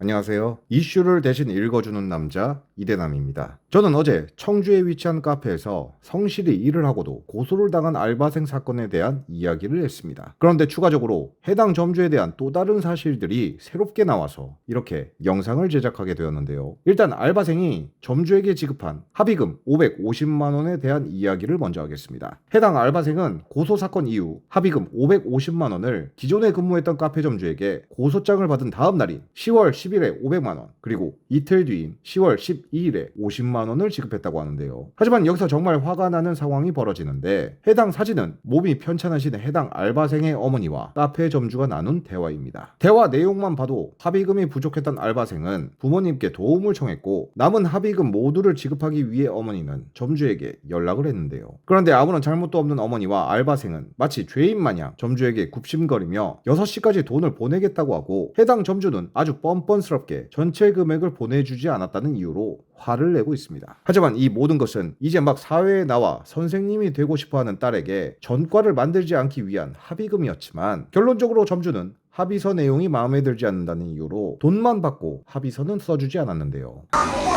안녕하세요. 이슈를 대신 읽어주는 남자 이대남입니다. 저는 어제 청주에 위치한 카페에서 성실히 일을 하고도 고소를 당한 알바생 사건에 대한 이야기를 했습니다. 그런데 추가적으로 해당 점주에 대한 또 다른 사실들이 새롭게 나와서 이렇게 영상을 제작하게 되었는데요. 일단 알바생이 점주에게 지급한 합의금 550만 원에 대한 이야기를 먼저 하겠습니다. 해당 알바생은 고소 사건 이후 합의금 550만 원을 기존에 근무했던 카페 점주에게 고소장을 받은 다음 날인 10월 10일에 500만 원, 그리고 이틀 뒤인 10월 12일에 50만 원을 지급했다고 하는데요. 하지만 여기서 정말 화가 나는 상황이 벌어지는데, 해당 사진은 몸이 편찮으신 해당 알바생의 어머니와 카페 점주가 나눈 대화입니다. 대화 내용만 봐도 합의금이 부족했던 알바생은 부모님께 도움을 청했고, 남은 합의금 모두를 지급하기 위해 어머니는 점주에게 연락을 했는데요. 그런데 아무런 잘못도 없는 어머니와 알바생은 마치 죄인 마냥 점주에게 굽심거리며 6시까지 돈을 보내겠다고 하고, 해당 점주는 아주 뻔뻔스럽게 전체 금액을 보내주지 않았다는 이유로 화를 내고 있습니다. 하지만 이 모든 것은 이제 막 사회에 나와 선생님이 되고 싶어하는 딸에게 전과를 만들지 않기 위한 합의금이었지만, 결론적으로 점주는 합의서 내용이 마음에 들지 않는다는 이유로 돈만 받고 합의서는 써주지 않았는데요. 아니요,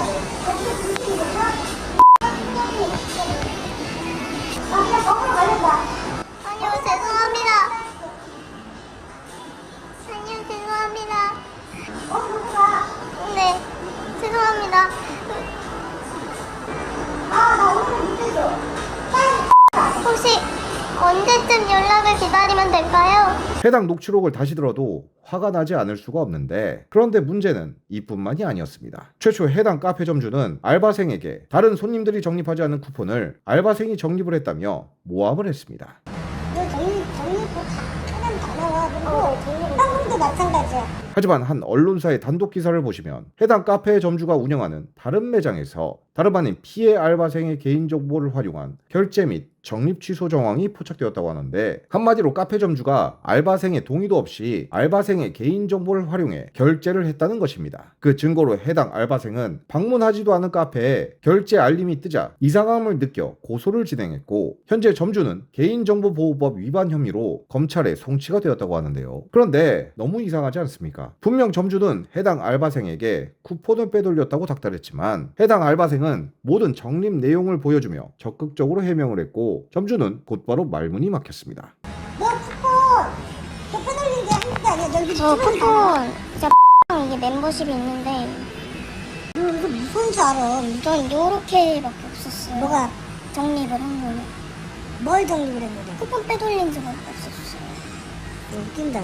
죄송합니다. 아니요, 죄송합니다. 네, 죄송합니다. 혹시 언제쯤 연락을 기다리면 될까요? 해당 녹취록을 다시 들어도 화가 나지 않을 수가 없는데, 그런데 문제는 이뿐만이 아니었습니다. 최초 해당 카페 점주는 알바생에게 다른 손님들이 적립하지 않은 쿠폰을 알바생이 적립을 했다며 모함을 했습니다. 적립도 다 하면 다 나와. 그리고 현금도 마찬가지야. 하지만 한 언론사의 단독 기사를 보시면 해당 카페 점주가 운영하는 다른 매장에서 다름 아닌 피해 알바생의 개인정보를 활용한 결제 및 적립 취소 정황이 포착되었다고 하는데, 한마디로 카페 점주가 알바생의 동의도 없이 알바생의 개인정보를 활용해 결제를 했다는 것입니다. 그 증거로 해당 알바생은 방문하지도 않은 카페에 결제 알림이 뜨자 이상함을 느껴 고소를 진행했고, 현재 점주는 개인정보보호법 위반 혐의로 검찰에 송치가 되었다고 하는데요. 그런데 너무 이상하지 않습니까? 분명 점주는 해당 알바생에게 쿠폰을 빼돌렸다고 닥달했지만, 해당 알바생은 모든 적립 내용을 보여주며 적극적으로 해명을 했고, 점주는 곧바로 말문이 막혔습니다. 너 쿠폰! 쿠폰 올린 게 한게 아니야. 여기 저 쿠폰 쿠폰 진짜 이게 멤버십이 있는데 너 이거 무슨 줄 알아? 전 요렇게밖에 없었어요. 뭐가? 적립을 한 거는 뭘 적립을 했는데? 쿠폰 빼돌린 적은 없었어요. 웃긴다.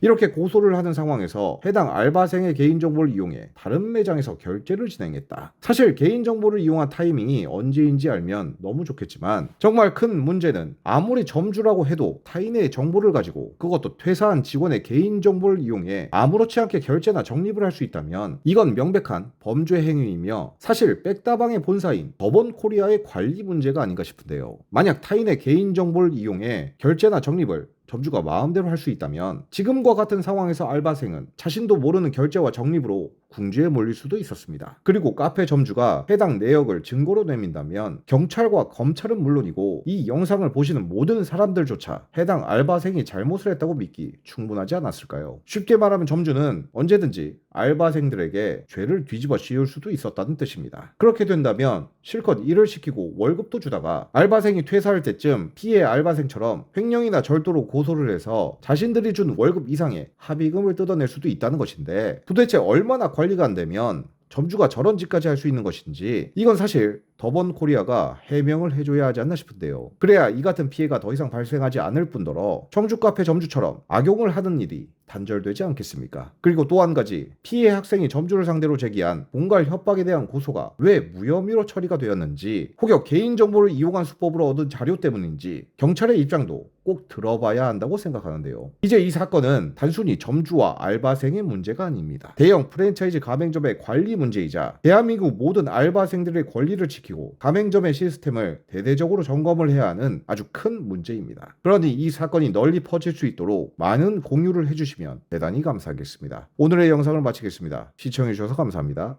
이렇게 고소를 하는 상황에서 해당 알바생의 개인정보를 이용해 다른 매장에서 결제를 진행했다. 사실 개인정보를 이용한 타이밍이 언제인지 알면 너무 좋겠지만, 정말 큰 문제는 아무리 점주라고 해도 타인의 정보를 가지고, 그것도 퇴사한 직원의 개인정보를 이용해 아무렇지 않게 결제나 적립을 할 수 있다면 이건 명백한 범죄 행위이며, 사실 백다방의 본사인 법원코리아의 관리 문제가 아닌가 싶은데요. 만약 타인의 개인정보를 이용해 결제나 적립을 점주가 마음대로 할 수 있다면 지금과 같은 상황에서 알바생은 자신도 모르는 결제와 적립으로 궁지에 몰릴 수도 있었습니다. 그리고 카페 점주가 해당 내역을 증거로 내민다면 경찰과 검찰은 물론이고 이 영상을 보시는 모든 사람들조차 해당 알바생이 잘못을 했다고 믿기 충분하지 않았을까요? 쉽게 말하면 점주는 언제든지 알바생들에게 죄를 뒤집어 씌울 수도 있었다는 뜻입니다. 그렇게 된다면 실컷 일을 시키고 월급도 주다가 알바생이 퇴사할 때쯤 피해 알바생처럼 횡령이나 절도로 고소를 해서 자신들이 준 월급 이상의 합의금을 뜯어낼 수도 있다는 것인데, 도대체 얼마나 관리가 안 되면 점주가 저런 짓까지 할 수 있는 것인지, 이건 사실 더번코리아가 해명을 해줘야 하지 않나 싶은데요. 그래야 이 같은 피해가 더 이상 발생하지 않을 뿐더러 청주 카페 점주처럼 악용을 하는 일이 단절되지 않겠습니까? 그리고 또 한 가지, 피해 학생이 점주를 상대로 제기한 공갈 협박에 대한 고소가 왜 무혐의로 처리가 되었는지, 혹여 개인정보를 이용한 수법으로 얻은 자료 때문인지 경찰의 입장도 꼭 들어봐야 한다고 생각하는데요. 이제 이 사건은 단순히 점주와 알바생의 문제가 아닙니다. 대형 프랜차이즈 가맹점의 관리 문제이자 대한민국 모든 알바생들의 권리를 지키고 가맹점의 시스템을 대대적으로 점검을 해야 하는 아주 큰 문제입니다. 그러니 이 사건이 널리 퍼질 수 있도록 많은 공유를 해주시면 대단히 감사하겠습니다. 오늘의 영상을 마치겠습니다. 시청해주셔서 감사합니다.